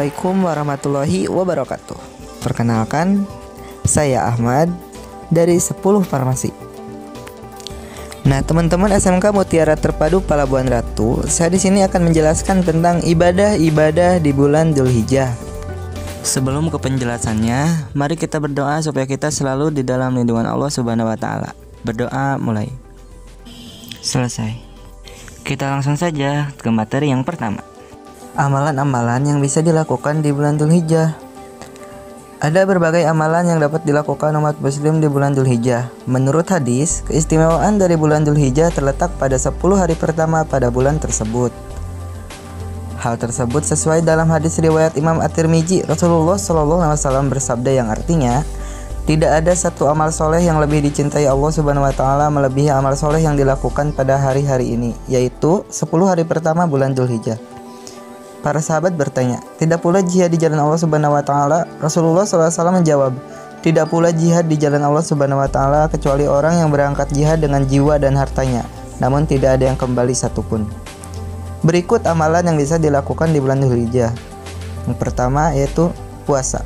Assalamualaikum warahmatullahi wabarakatuh. Perkenalkan, saya Ahmad dari 10 Farmasi. Nah, teman-teman SMK Mutiara Terpadu Palabuhan Ratu, saya di sini akan menjelaskan tentang ibadah-ibadah di bulan Dzulhijjah. Sebelum ke penjelasannya, mari kita berdoa supaya kita selalu di dalam lindungan Allah Subhanahu wa taala. Berdoa mulai. Selesai. Kita langsung saja ke materi yang pertama. Amalan-amalan yang bisa dilakukan di bulan Dzulhijjah. Ada berbagai amalan yang dapat dilakukan umat muslim di bulan Dzulhijjah. Menurut hadis, keistimewaan dari bulan Dzulhijjah terletak pada 10 hari pertama pada bulan tersebut. Hal tersebut sesuai dalam hadis riwayat Imam At-Tirmidzi. Rasulullah SAW bersabda yang artinya, tidak ada satu amal soleh yang lebih dicintai Allah Subhanahu wa taala melebihi amal soleh yang dilakukan pada hari-hari ini, yaitu 10 hari pertama bulan Dzulhijjah. Para sahabat bertanya, tidak pula jihad di jalan Allah Subhanahu wa taala? Rasulullah SAW menjawab, tidak pula jihad di jalan Allah Subhanahu wa taala kecuali orang yang berangkat jihad dengan jiwa dan hartanya, namun tidak ada yang kembali satupun. Berikut amalan yang bisa dilakukan di bulan Dzulhijjah. Yang pertama yaitu puasa.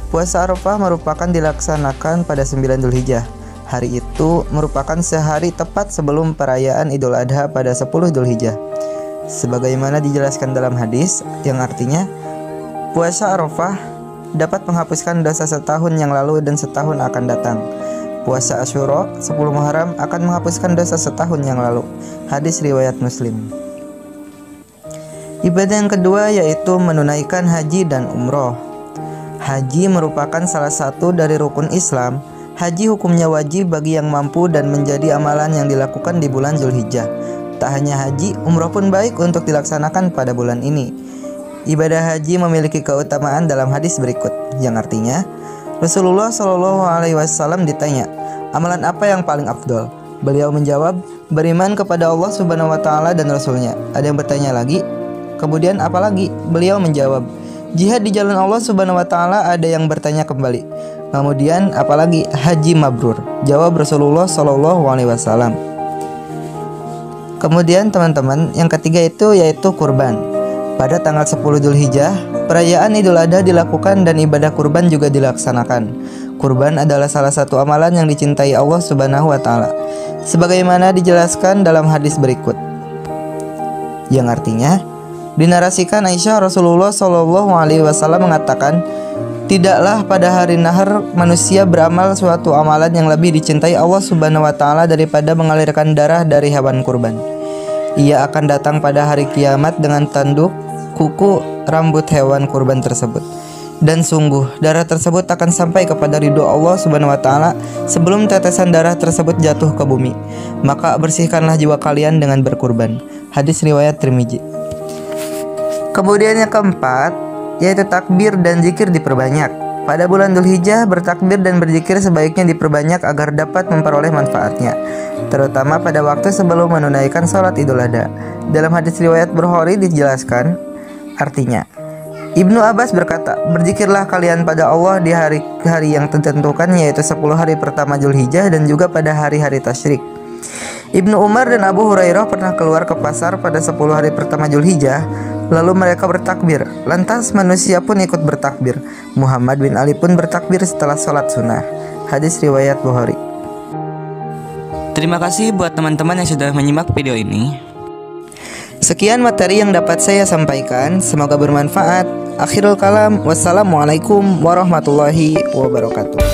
Puasa Arafah merupakan dilaksanakan pada 9 Dzulhijjah. Hari itu merupakan sehari tepat sebelum perayaan Idul Adha pada 10 Dzulhijjah. Sebagaimana dijelaskan dalam hadis yang artinya, puasa Arafah dapat menghapuskan dosa setahun yang lalu dan setahun akan datang. Puasa Asyura 10 Muharram akan menghapuskan dosa setahun yang lalu. Hadis riwayat Muslim. Ibadah yang kedua yaitu menunaikan haji dan umroh. Haji merupakan salah satu dari rukun Islam. Haji hukumnya wajib bagi yang mampu dan menjadi amalan yang dilakukan di bulan Dzulhijjah. Tak hanya haji, umroh pun baik untuk dilaksanakan pada bulan ini. Ibadah haji memiliki keutamaan dalam hadis berikut, yang artinya Rasulullah SAW ditanya, amalan apa yang paling afdol? Beliau menjawab, beriman kepada Allah Subhanahu wa taala dan Rasulnya. Ada yang bertanya lagi, kemudian apa lagi? Beliau menjawab, jihad di jalan Allah Subhanahu wa taala. Ada yang bertanya kembali, kemudian apalagi? Haji mabrur. Jawab Rasulullah SAW. Kemudian teman-teman, yang ketiga itu yaitu kurban. Pada tanggal 10 Dzulhijjah, perayaan Idul Adha dilakukan dan ibadah kurban juga dilaksanakan. Kurban adalah salah satu amalan yang dicintai Allah Subhanahu wa taala, sebagaimana dijelaskan dalam hadis berikut. Yang artinya, dinarasikan Aisyah, Rasulullah SAW mengatakan, tidaklah pada hari nahar manusia beramal suatu amalan yang lebih dicintai Allah Subhanahu wa taala daripada mengalirkan darah dari hewan kurban. Ia akan datang pada hari kiamat dengan tanduk, kuku, rambut hewan kurban tersebut. Dan sungguh darah tersebut akan sampai kepada ridho Allah Subhanahu wa taala sebelum tetesan darah tersebut jatuh ke bumi. Maka bersihkanlah jiwa kalian dengan berkurban. Hadis riwayat Tirmidzi. Kemudian yang keempat yaitu takbir dan zikir diperbanyak. Pada bulan Dzulhijjah, bertakbir dan berzikir sebaiknya diperbanyak agar dapat memperoleh manfaatnya, terutama pada waktu sebelum menunaikan sholat Idul Adha. Dalam hadis riwayat Bukhari dijelaskan, artinya, Ibnu Abbas berkata, berzikirlah kalian pada Allah di hari-hari yang ditentukan, yaitu 10 hari pertama Dzulhijjah dan juga pada hari-hari tasyrik. Ibnu Umar dan Abu Hurairah pernah keluar ke pasar pada 10 hari pertama Dzulhijjah. Lalu mereka bertakbir. Lantas manusia pun ikut bertakbir. Muhammad bin Ali pun bertakbir setelah sholat sunnah. Hadis riwayat Bukhari. Terima kasih buat teman-teman yang sudah menyimak video ini. Sekian materi yang dapat saya sampaikan. Semoga bermanfaat. Akhirul kalam. Wassalamualaikum warahmatullahi wabarakatuh.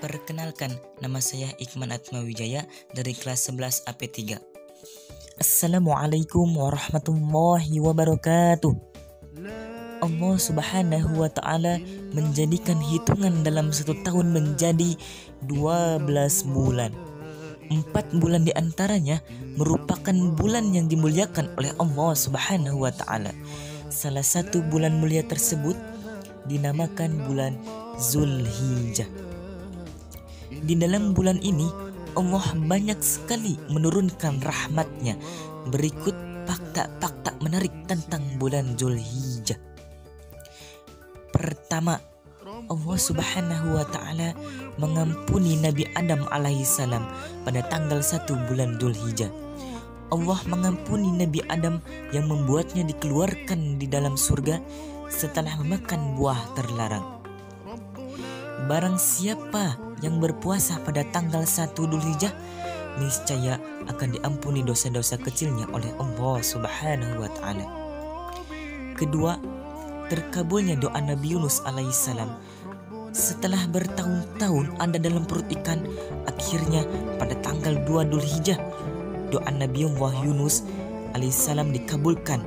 Perkenalkan, nama saya Ikman Atmawijaya dari kelas 11 AP3. Assalamualaikum warahmatullahi wabarakatuh. Allah Subhanahu wa ta'ala menjadikan hitungan dalam satu tahun menjadi 12 bulan. 4 bulan diantaranya merupakan bulan yang dimuliakan oleh Allah Subhanahu wa ta'ala. Salah satu bulan mulia tersebut dinamakan bulan Dzulhijjah. Di dalam bulan ini Allah banyak sekali menurunkan rahmatnya. Berikut fakta-fakta menarik tentang bulan Dzulhijjah. Pertama, Allah Subhanahu wa Ta'ala mengampuni Nabi Adam alaihissalam pada tanggal 1 bulan Dzulhijjah. Allah mengampuni Nabi Adam yang membuatnya dikeluarkan di dalam surga setelah memakan buah terlarang. Barang siapa yang berpuasa pada tanggal 1 Dzulhijjah, niscaya akan diampuni dosa-dosa kecilnya oleh Allah Subhanahu wa Ta'ala. Kedua, terkabulnya doa Nabi Yunus alaihissalam. Setelah bertahun-tahun ada dalam perut ikan, akhirnya pada tanggal 2 Dzulhijjah doa Nabi Yunus alaihissalam dikabulkan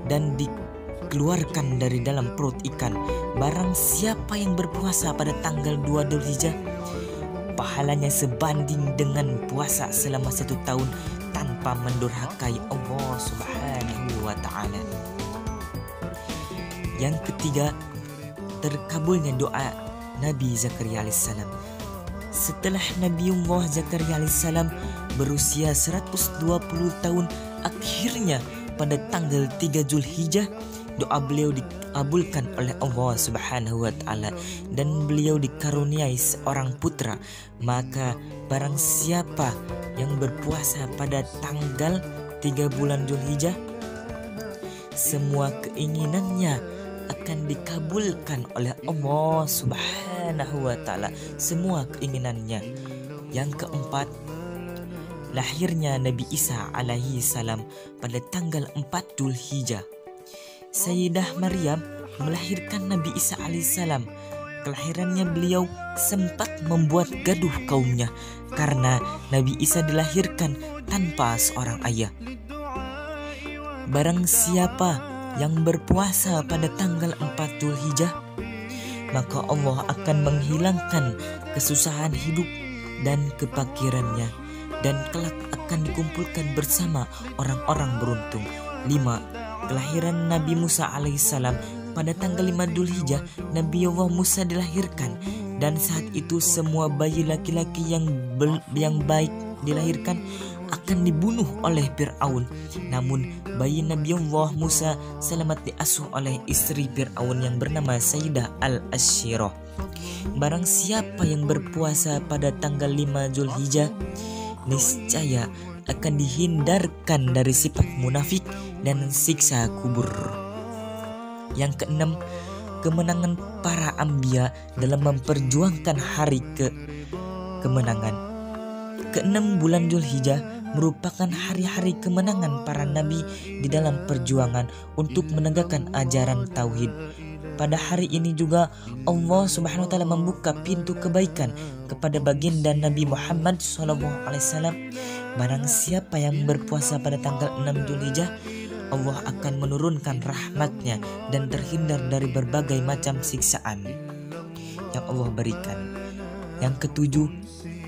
dan dikeluarkan dari dalam perut ikan. Barang siapa yang berpuasa pada tanggal 2 Dzulhijjah, pahalanya sebanding dengan puasa selama 1 tahun tanpa mendurhakai Allah Subhanahu wa Ta'ala. Yang ketiga, terkabulnya doa Nabi Zakaria alaihissalam. Setelah Nabiullah Zakaria alaihissalam berusia 120 tahun, akhirnya pada tanggal 3 Dzulhijjah doa beliau dikabulkan oleh Allah Subhanahu wa Ta'ala dan beliau dikaruniai seorang putra. Maka barang siapa yang berpuasa pada tanggal 3 bulan Dzulhijjah, semua keinginannya akan dikabulkan oleh Allah Subhanahu wa Ta'ala, semua keinginannya. Yang keempat, lahirnya Nabi Isa alaihi salam pada tanggal 4 Dzulhijjah. Sayyidah Maryam melahirkan Nabi Isa alaihi salam. Kelahirannya beliau sempat membuat gaduh kaumnya karena Nabi Isa dilahirkan tanpa seorang ayah. Barang siapa yang berpuasa pada tanggal 4 Dzulhijjah, maka Allah akan menghilangkan kesusahan hidup dan kefakirannya, dan kelak akan dikumpulkan bersama orang-orang beruntung. 5. Kelahiran Nabi Musa alaihissalam. Pada tanggal 5 Dzulhijjah, Nabi Allah Musa dilahirkan, dan saat itu semua bayi laki-laki yang baik dilahirkan akan dibunuh oleh Fir'aun. Namun bayi Nabi Allah Musa selamat diasuh oleh istri Fir'aun yang bernama Sayyidah Al-Ashirah. Barang siapa yang berpuasa pada tanggal 5 Dzulhijjah, niscaya akan dihindarkan dari sifat munafik dan siksa kubur. Yang keenam, kemenangan para anbiya dalam memperjuangkan hari kemenangan. Ke-6 bulan Dzulhijjah merupakan hari-hari kemenangan para nabi di dalam perjuangan untuk menegakkan ajaran tauhid. Pada hari ini juga Allah Subhanahu wa Ta'ala membuka pintu kebaikan kepada baginda Nabi Muhammad SAW. Barang siapa yang berpuasa pada tanggal 6 Dzulhijjah, Allah akan menurunkan rahmatnya dan terhindar dari berbagai macam siksaan yang Allah berikan. Yang ketujuh,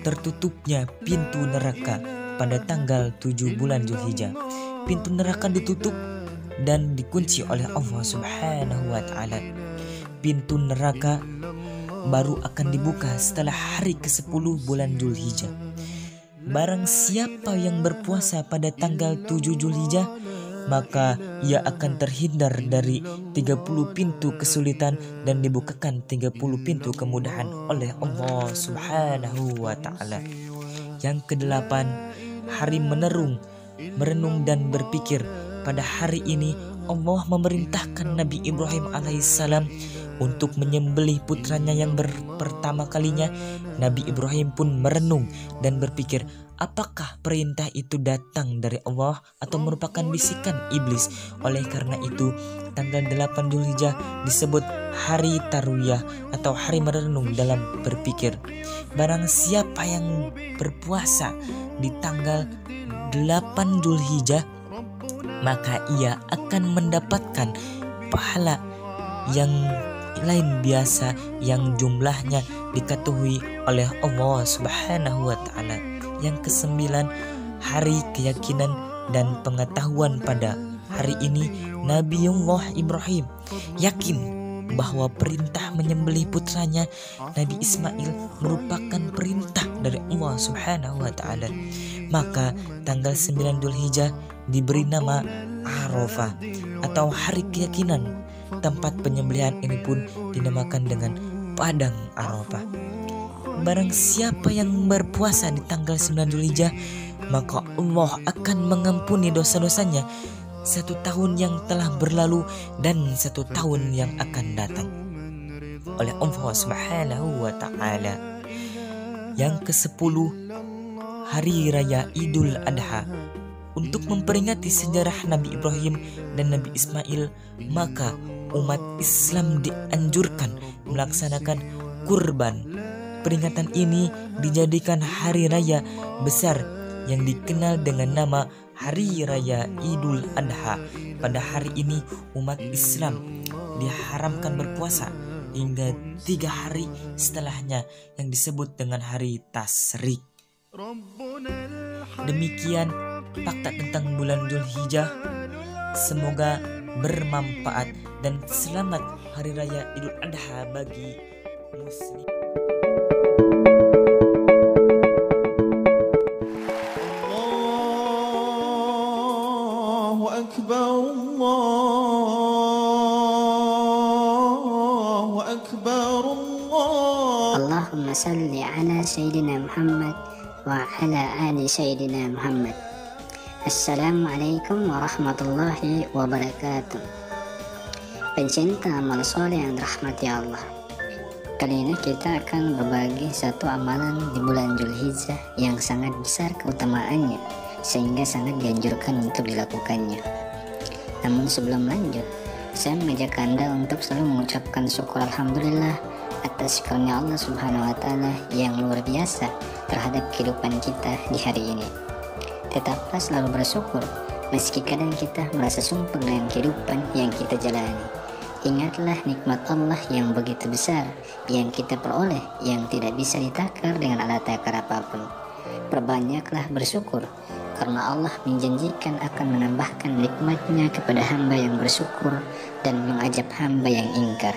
tertutupnya pintu neraka pada tanggal 7 bulan Dzulhijjah. Pintu neraka ditutup dan dikunci oleh Allah Subhanahu wa Ta'ala. Pintu neraka baru akan dibuka setelah hari ke-10 bulan Dzulhijjah. Barang siapa yang berpuasa pada tanggal 7 Dzulhijjah, maka ia akan terhindar dari 30 pintu kesulitan dan dibukakan 30 pintu kemudahan oleh Allah Subhanahu wa Ta'ala. Yang kedelapan, hari merenung dan berpikir. Pada hari ini Allah memerintahkan Nabi Ibrahim alaihissalam untuk menyembelih putranya yang pertama kalinya. Nabi Ibrahim pun merenung dan berpikir, apakah perintah itu datang dari Allah atau merupakan bisikan iblis? Oleh karena itu, tanggal 8 Dzulhijjah disebut hari Tarwiyah atau hari merenung dalam berpikir. Barang siapa yang berpuasa di tanggal 8 Dzulhijjah, maka ia akan mendapatkan pahala yang lain biasa yang jumlahnya diketahui oleh Allah Subhanahu wa Ta'ala. Yang kesembilan, hari keyakinan dan pengetahuan. Pada hari ini Nabiullah Ibrahim yakin bahwa perintah menyembelih putranya Nabi Ismail merupakan perintah dari Allah Subhanahu wa Ta'ala. Maka tanggal 9 Dzulhijjah diberi nama Arafah atau hari keyakinan. Tempat penyembelihan ini pun dinamakan dengan padang Arafah. Barang siapa yang berpuasa di tanggal 9 Dzulhijjah, maka Allah akan mengampuni dosa-dosanya 1 tahun yang telah berlalu dan 1 tahun yang akan datang oleh Allah Subhanahu wa Ta'ala. Yang ke-10, Hari Raya Idul Adha. Untuk memperingati sejarah Nabi Ibrahim dan Nabi Ismail, maka umat Islam dianjurkan melaksanakan kurban. Peringatan ini dijadikan hari raya besar yang dikenal dengan nama Hari Raya Idul Adha. Pada hari ini umat Islam diharamkan berpuasa hingga 3 hari setelahnya yang disebut dengan hari Tasyrik. Demikian fakta tentang bulan Dzulhijjah. Semoga bermanfaat dan selamat Hari Raya Idul Adha bagi Muslim. Allahu Akbar, Allahu Akbar, Allahumma salli ala Sayyidina Muhammad wa ala ali Sayyidina Muhammad. Assalamualaikum warahmatullahi wabarakatuh. Pencinta amal soleh yang dirahmati Allah, kali ini kita akan berbagi satu amalan di bulan Dzulhijjah yang sangat besar keutamaannya sehingga sangat dianjurkan untuk dilakukannya. Namun sebelum lanjut, saya mengajak Anda untuk selalu mengucapkan syukur alhamdulillah atas karunia Allah Subhanahu wa Ta'ala yang luar biasa terhadap kehidupan kita di hari ini. Tetaplah selalu bersyukur meski kadang kita merasa sumpah dengan kehidupan yang kita jalani. Ingatlah nikmat Allah yang begitu besar yang kita peroleh, yang tidak bisa ditakar dengan alat takar apapun. Perbanyaklah bersyukur karena Allah menjanjikan akan menambahkan nikmatnya kepada hamba yang bersyukur dan mengajab hamba yang ingkar.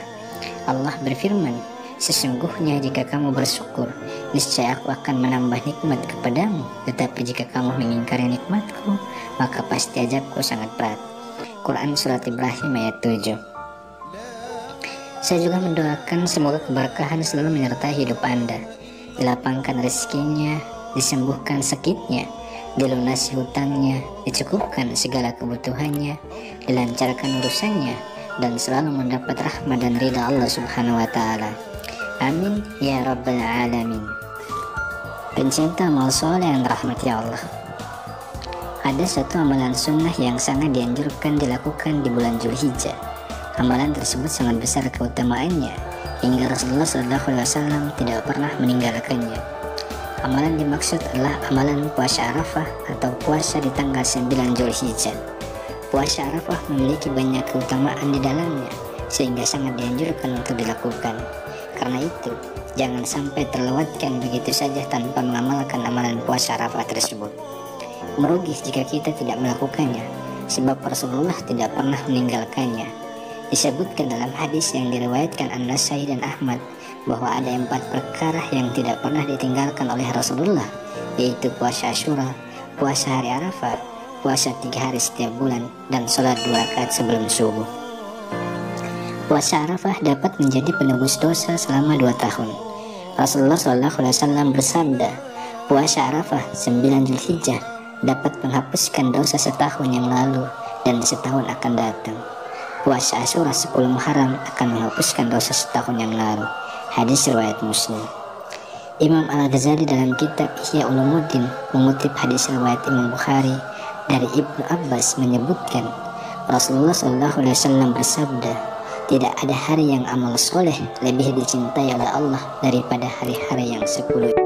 Allah berfirman, sesungguhnya jika kamu bersyukur, niscaya aku akan menambah nikmat kepadamu. Tetapi jika kamu mengingkari nikmatku, maka pasti azabku sangat berat. Quran Surat Ibrahim ayat 7. Saya juga mendoakan semoga keberkahan selalu menyertai hidup Anda, dilapangkan rezekinya, disembuhkan sakitnya, dilunasi hutangnya, dicukupkan segala kebutuhannya, dilancarkan urusannya, dan selalu mendapat rahmat dan ridha Allah Subhanahu wa Ta'ala. Amin ya Rabbal Alamin. Pencinta amal soleh yang dirahmati Allah, ada satu amalan sunnah yang sangat dianjurkan dilakukan di bulan Dzulhijjah. Amalan tersebut sangat besar keutamaannya hingga Rasulullah SAW tidak pernah meninggalkannya. Amalan dimaksud adalah amalan puasa Arafah atau puasa di tanggal 9 Dzulhijjah. Puasa Arafah memiliki banyak keutamaan di dalamnya sehingga sangat dianjurkan untuk dilakukan. Karena itu, jangan sampai terlewatkan begitu saja tanpa mengamalkan amalan puasa Arafah tersebut. Merugi jika kita tidak melakukannya, sebab Rasulullah tidak pernah meninggalkannya. Disebutkan dalam hadis yang diriwayatkan An-Nasai dan Ahmad bahwa ada 4 perkara yang tidak pernah ditinggalkan oleh Rasulullah, yaitu puasa Asyura, puasa hari Arafah, puasa 3 hari setiap bulan, dan sholat 2 rakaat sebelum subuh. Puasa Arafah dapat menjadi penebus dosa selama 2 tahun. Rasulullah SAW bersabda, puasa Arafah 9 Dzulhijjah dapat menghapuskan dosa setahun yang lalu dan setahun akan datang. Puasa Asyura 10 Muharram akan menghapuskan dosa setahun yang lalu. Hadis riwayat Muslim. Imam Al-Ghazali dalam kitab Ihya Ulumuddin mengutip hadis riwayat Imam Bukhari dari Ibnu Abbas menyebutkan Rasulullah SAW bersabda, tidak ada hari yang amal soleh lebih dicintai oleh Allah daripada hari-hari yang 10